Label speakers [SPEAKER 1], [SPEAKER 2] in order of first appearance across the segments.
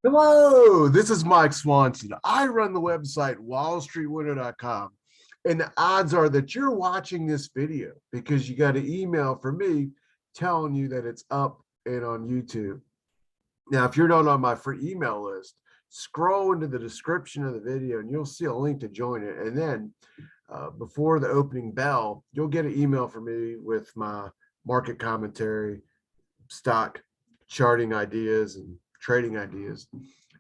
[SPEAKER 1] Hello, this is Mike Swanson. I run the website WallStreetWindow.com. And the odds are that you're watching this video because you got an email from me telling you that it's up and on YouTube. Now, if you're not on my free email list, scroll into the description of the video and you'll see a link to join it. And then before the opening bell, you'll get an email from me with my market commentary, stock charting ideas, and trading ideas,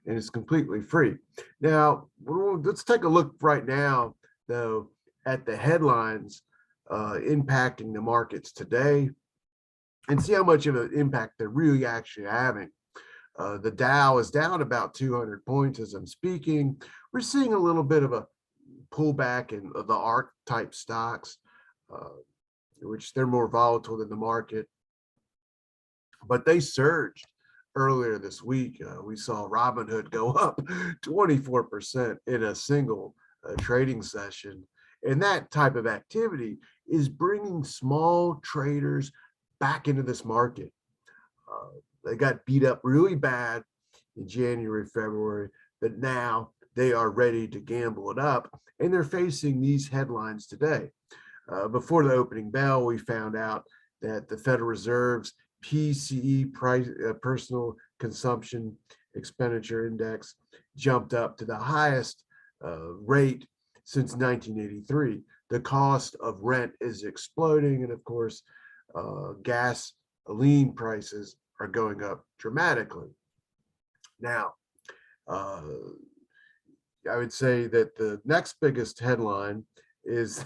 [SPEAKER 1] and it's completely free. Now, let's take a look right now, though, at the headlines impacting the markets today and see how much of an impact they're really actually having. The Dow is down about 200 points as I'm speaking. We're seeing a little bit of a pullback in the ARC type stocks, which they're more volatile than the market, but they surged earlier this week. We saw Robinhood go up 24% in a single trading session. And that type of activity is bringing small traders back into this market. They got beat up really bad in January, February, but now they are ready to gamble it up. And they're facing these headlines today. Before the opening bell, we found out that the Federal Reserve's PCE price, personal consumption expenditure index, jumped up to the highest rate since 1983. The cost of rent is exploding, and of course, gasoline prices are going up dramatically. Now, I would say that the next biggest headline is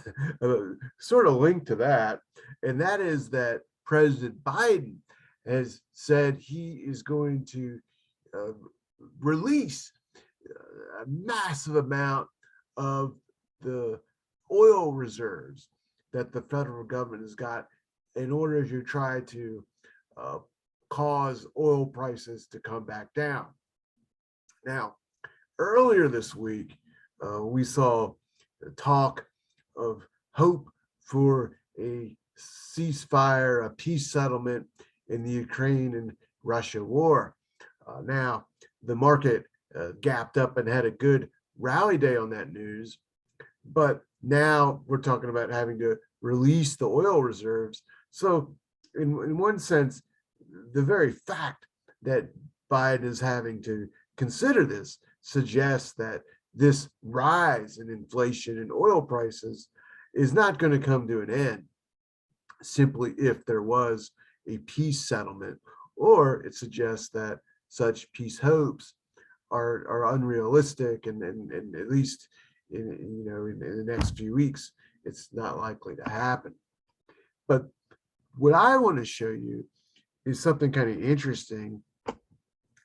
[SPEAKER 1] sort of linked to that, and that is that President Biden has said he is going to release a massive amount of the oil reserves that the federal government has got in order to try to cause oil prices to come back down. Now, earlier this week, we saw talk of hope for a ceasefire, a peace settlement in the Ukraine and Russia war. Now, the market gapped up and had a good rally day on that news, but now we're talking about having to release the oil reserves. So in one sense, the very fact that Biden is having to consider this suggests that this rise in inflation and oil prices is not going to come to an end simply if there was a peace settlement, or it suggests that such peace hopes are unrealistic, and at least in the next few weeks, it's not likely to happen. But what I want to show you is something kind of interesting,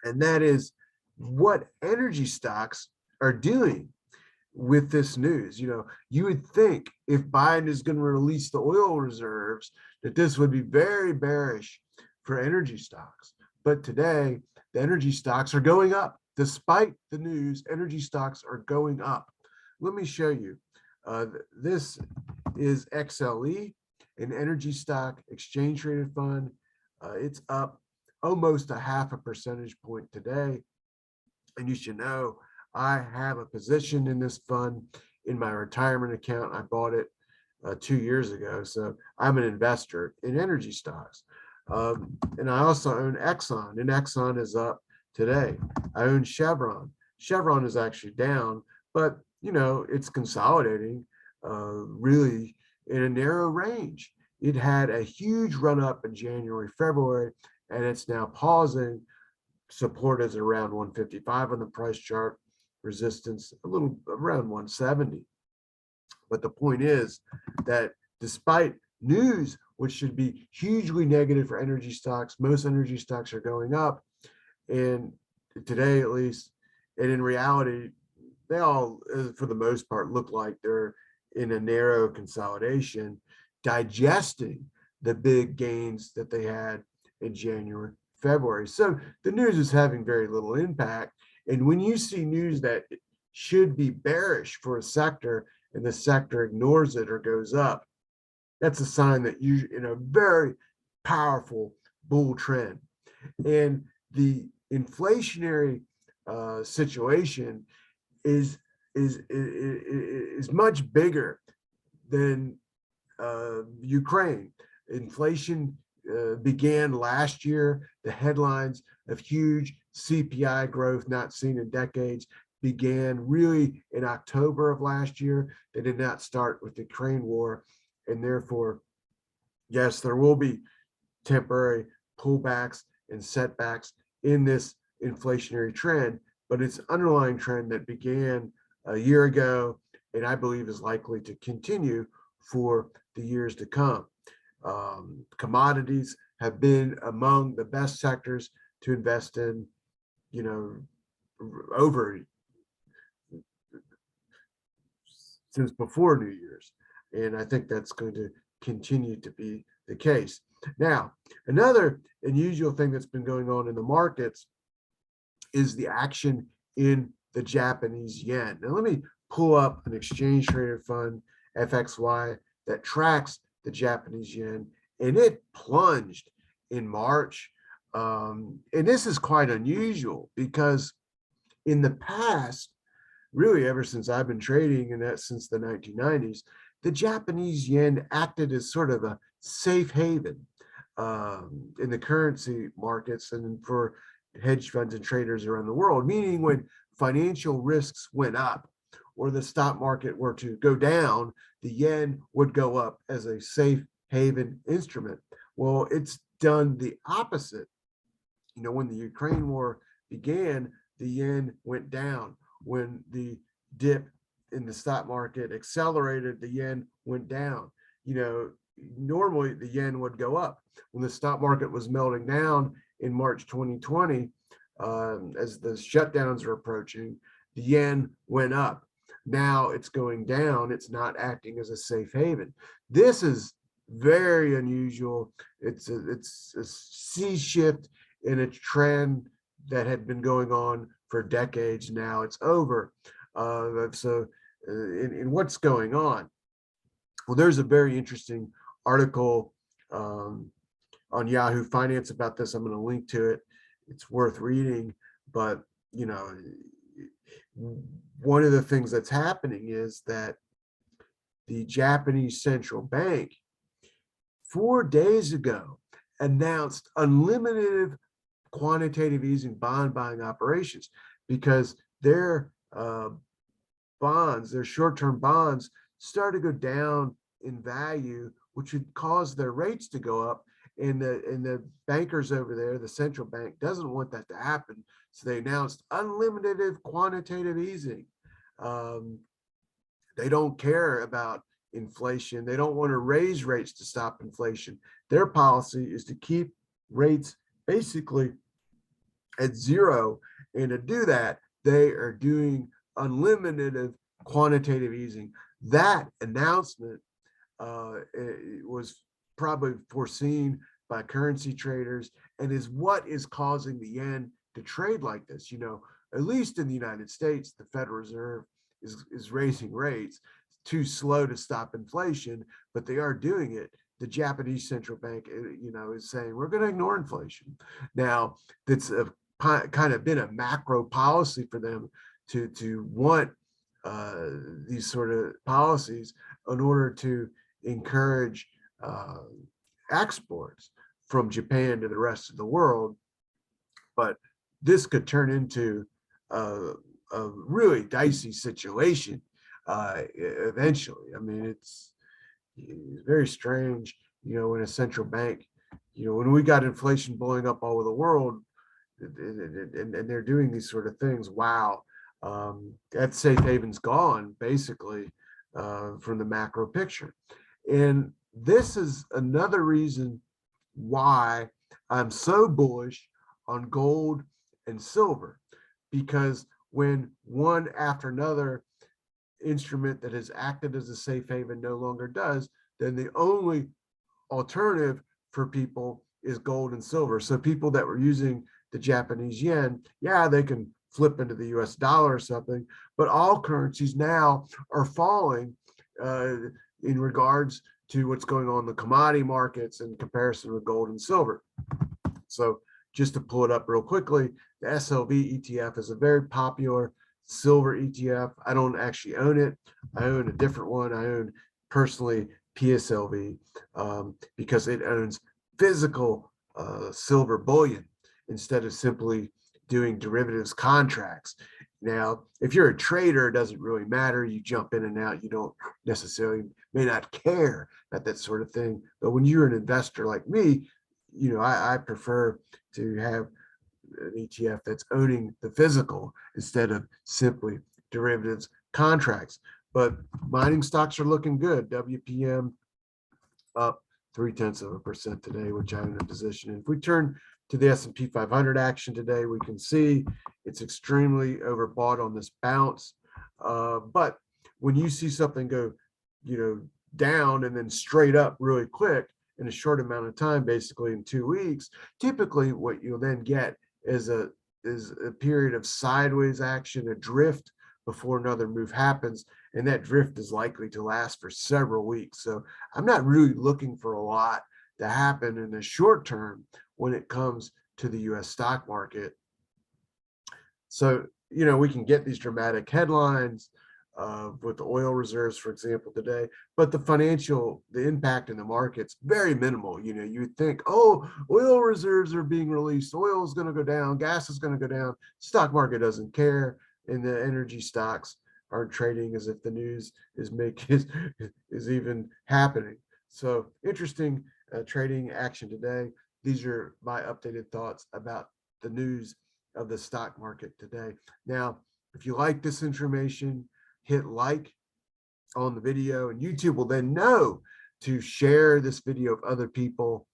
[SPEAKER 1] and that is what energy stocks are doing with this news. You would think if Biden is going to release the oil reserves, that this would be very bearish for energy stocks. But today, the energy stocks are going up. Despite the news, energy stocks are going up. Let me show you. This is XLE, an energy stock exchange traded fund. It's up almost a half a percentage point today. And you should know, I have a position in this fund in my retirement account. I bought it 2 years ago. So I'm an investor in energy stocks. And I also own Exxon, and Exxon is up today. I own Chevron. Chevron is actually down, but it's consolidating really in a narrow range. It had a huge run up in January, February, and it's now pausing. Support is around 155 on the price chart, resistance a little around 170. But the point is that despite news, which should be hugely negative for energy stocks, most energy stocks are going up, and today at least, and in reality, they all, for the most part, look like they're in a narrow consolidation, digesting the big gains that they had in January, February. So the news is having very little impact. And when you see news that should be bearish for a sector and the sector ignores it or goes up, that's a sign that you're in a very powerful bull trend. And the inflationary situation is much bigger than Ukraine. Inflation began last year. The headlines of huge CPI growth not seen in decades began really in October of last year. They did not start with the Ukraine war. And therefore, yes, there will be temporary pullbacks and setbacks in this inflationary trend, but it's an underlying trend that began a year ago and I believe is likely to continue for the years to come. Commodities have been among the best sectors to invest in, you know, over since before New Year's. And I think that's going to continue to be the case. Now, another unusual thing that's been going on in the markets is the action in the Japanese yen. Now, let me pull up an exchange traded fund, FXY, that tracks the Japanese yen, and it plunged in March. And this is quite unusual because in the past, really ever since I've been trading, and that's since the 1990s, the Japanese yen acted as sort of a safe haven in the currency markets and for hedge funds and traders around the world, meaning when financial risks went up or the stock market were to go down, the yen would go up as a safe haven instrument. Well, it's done the opposite. You know, when the Ukraine war began, the yen went down. When the dip in the stock market accelerated, the yen went down. You know, normally the yen would go up. When the stock market was melting down in March 2020, as the shutdowns are approaching, the yen went up. Now it's going down. It's not acting as a safe haven. This is very unusual. It's a sea shift in a trend that had been going on for decades now. It's over. In what's going on? Well, there's a very interesting article on Yahoo Finance about this. I'm going to link to it. It's worth reading. But, you know, one of the things that's happening is that the Japanese central bank 4 days ago announced unlimited quantitative easing bond buying operations because their bonds, their short-term bonds, start to go down in value, which would cause their rates to go up. And the bankers over there, the central bank, doesn't want that to happen. So they announced unlimited quantitative easing. They don't care about inflation. They don't want to raise rates to stop inflation. Their policy is to keep rates basically at zero. And to do that, they are doing unlimited quantitative easing. That announcement was probably foreseen by currency traders and is what is causing the yen to trade like this. You know, at least in the United States, the Federal Reserve is raising rates. It's too slow to stop inflation, but they are doing it. The Japanese central bank, you know, is saying we're going to ignore inflation. Now, that's kind of been a macro policy for them to want these sort of policies in order to encourage exports from Japan to the rest of the world. But this could turn into a really dicey situation eventually. I mean, it's very strange, you know, when a central bank, you know, when we got inflation blowing up all over the world, and they're doing these sort of things. Wow, that safe haven's gone basically from the macro picture. And this is another reason why I'm so bullish on gold and silver, because when one after another instrument that has acted as a safe haven no longer does, then the only alternative for people is gold and silver. So people that were using the Japanese yen, yeah, they can flip into the US dollar or something, but all currencies now are falling in regards to what's going on in the commodity markets in comparison with gold and silver. So just to pull it up real quickly, the SLV ETF is a very popular silver ETF. I don't actually own it. I own a different one. I own personally PSLV because it owns physical silver bullion instead of simply doing derivatives contracts. Now, if you're a trader, it doesn't really matter. You jump in and out. You don't necessarily may not care about that sort of thing. But when you're an investor like me, I prefer to have an ETF that's owning the physical instead of simply derivatives contracts. But mining stocks are looking good. WPM up 0.3% today, which I own a position in. If we turn to the S&P 500 action today, we can see it's extremely overbought on this bounce. But when you see something go, down and then straight up really quick in a short amount of time, basically in 2 weeks, typically what you'll then get is a period of sideways action, a drift before another move happens, and that drift is likely to last for several weeks. So I'm not really looking for a lot to happen in the short term when it comes to the US stock market. So, we can get these dramatic headlines with the oil reserves, for example, today, but the impact in the market's very minimal. You would think, oh, oil reserves are being released, oil is going to go down, gas is going to go down. Stock market doesn't care, and the energy stocks aren't trading as if the news is even happening. So interesting trading action today. These are my updated thoughts about the news of the stock market today. Now, if you like this information, hit like on the video, and YouTube will then know to share this video with other people,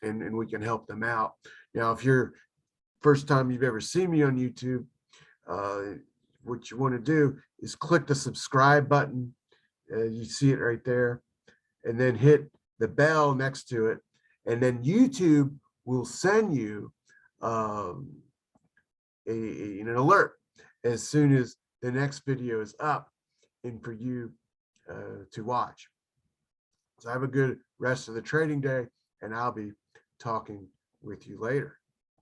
[SPEAKER 1] and we can help them out. Now, if you're first time you've ever seen me on YouTube, what you want to do is click the subscribe button. You see it right there, and then hit the bell next to it, and then YouTube will send you an alert as soon as the next video is up and for you to watch. So have a good rest of the trading day, and I'll be talking with you later.